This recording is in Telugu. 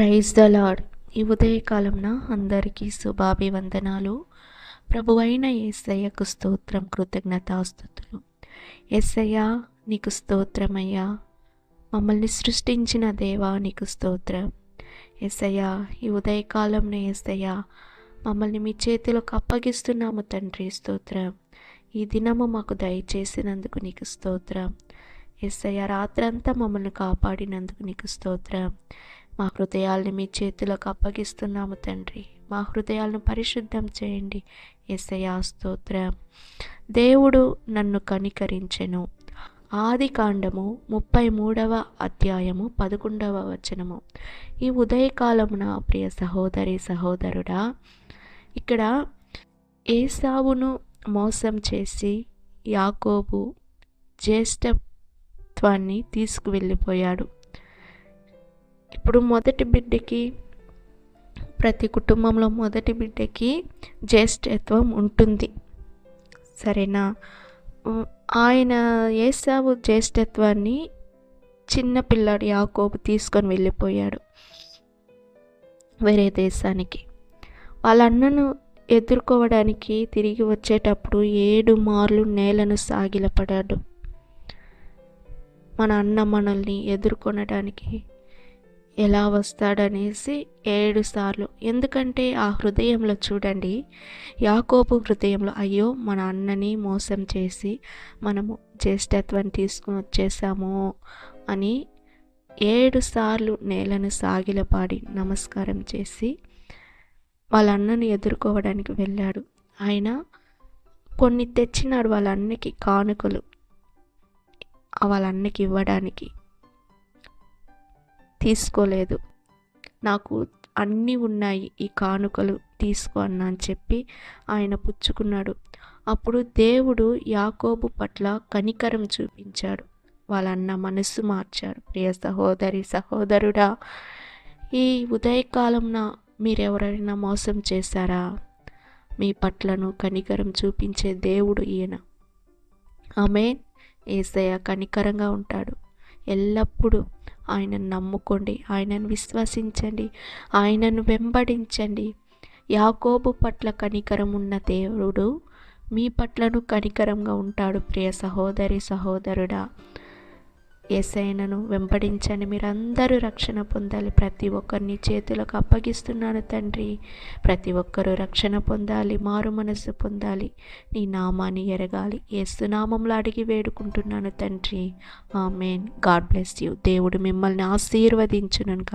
Praise the lord. ఈ ఉదయకాలంన అందరికీ శుభాభివందనాలు. ప్రభువైన యేసయ్యకు స్తోత్రం, కృతజ్ఞతాస్తుతులు. యేసయ్యా నీకు స్తోత్రమయ్యా, మమ్మల్ని సృష్టించిన దేవా నీకు స్తోత్రం. యేసయ్యా ఈ ఉదయకాలంన యేసయ్యా మమ్మల్ని మీ చేతిలోకి అప్పగిస్తున్నాము తండ్రి, స్తోత్రం. ఈ దినము మాకు దయచేసినందుకు నీకు స్తోత్రం. యేసయ్యా రాత్రంతా మమ్మల్ని కాపాడినందుకు నీకు స్తోత్రం. మా హృదయాల్ని మీ చేతులకు అప్పగిస్తున్నాము తండ్రి. మా హృదయాలను పరిశుద్ధం చేయండి యేసయ్యా, స్తోత్రం. దేవుడు నన్ను కనికరించెను. ఆదికాండము 33వ అధ్యాయము 11వ వచనము. ఈ ఉదయకాలమున ప్రియ సహోదరి సహోదరుడా, ఇక్కడ ఏసావును మోసం చేసి యాకోబు జ్యేష్ఠత్వాన్ని తీసుకువెళ్ళిపోయాడు. ఇప్పుడు మొదటి బిడ్డకి, ప్రతి కుటుంబంలో మొదటి బిడ్డకి జ్యేష్ఠత్వం ఉంటుంది, సరేనా? ఆయన ఏసావు జ్యేష్ఠత్వాన్ని చిన్నపిల్లాడు యాకోబు తీసుకొని వెళ్ళిపోయాడు వేరే దేశానికి. వాళ్ళ అన్నను ఎదుర్కోవడానికి తిరిగి వచ్చేటప్పుడు 7 మార్లు నేలను సాగిలపడ్డాడు. మన అన్న మనల్ని ఎదుర్కొనడానికి ఎలా వస్తాడనేసి 7 సార్లు. ఎందుకంటే ఆ హృదయంలో చూడండి, యాకోబు హృదయంలో అయ్యో మన అన్నని మోసం చేసి మనము జ్యేష్ఠత్వాన్ని తీసుకుని వచ్చేసాము అని 7 సార్లు నేలను సాగిలపాడి నమస్కారం చేసి వాళ్ళ అన్నని ఎదుర్కోవడానికి వెళ్ళాడు. ఆయన కొన్ని తెచ్చినాడు వాళ్ళ అన్నకి కానుకలు, వాళ్ళ అన్నకి ఇవ్వడానికి. తీసుకోలేదు. నాకు అన్నీ ఉన్నాయి, ఈ కానుకలు తీసుకో అన్నా అని చెప్పి ఆయన పుచ్చుకున్నాడు. అప్పుడు దేవుడు యాకోబు పట్ల కనికరం చూపించాడు. వాళ్ళ అన్న మనస్సు మార్చాడు. ప్రియ సహోదరి సహోదరుడా, ఈ ఉదయకాలంన మీరెవరైనా మోసం చేశారా? మీ పట్లను కనికరం చూపించే దేవుడు ఈయన. ఆమేన్. యేసయ్య కనికరంగా ఉంటాడు ఎల్లప్పుడూ. ఆయనను నమ్ముకోండి, ఆయనను విశ్వసించండి, ఆయనను వెంబడించండి. యాకోబు పట్ల కనికరం ఉన్న దేవుడు మీ పట్లను కనికరంగా ఉంటాడు. ప్రియ సహోదరి సహోదరుడా, యేసయ్యను వెంబడించండి. మీరందరూ రక్షణ పొందాలి. ప్రతి ఒక్కరిని చేతులకు అప్పగిస్తున్నాను తండ్రి. ప్రతి ఒక్కరూ రక్షణ పొందాలి, మారు మనసు పొందాలి, నీ నామాన్ని ఎరగాలి. యేసు నామంలో అడిగి వేడుకుంటున్నాను తండ్రి. ఆమేన్. God bless you. దేవుడు మిమ్మల్ని ఆశీర్వదించును.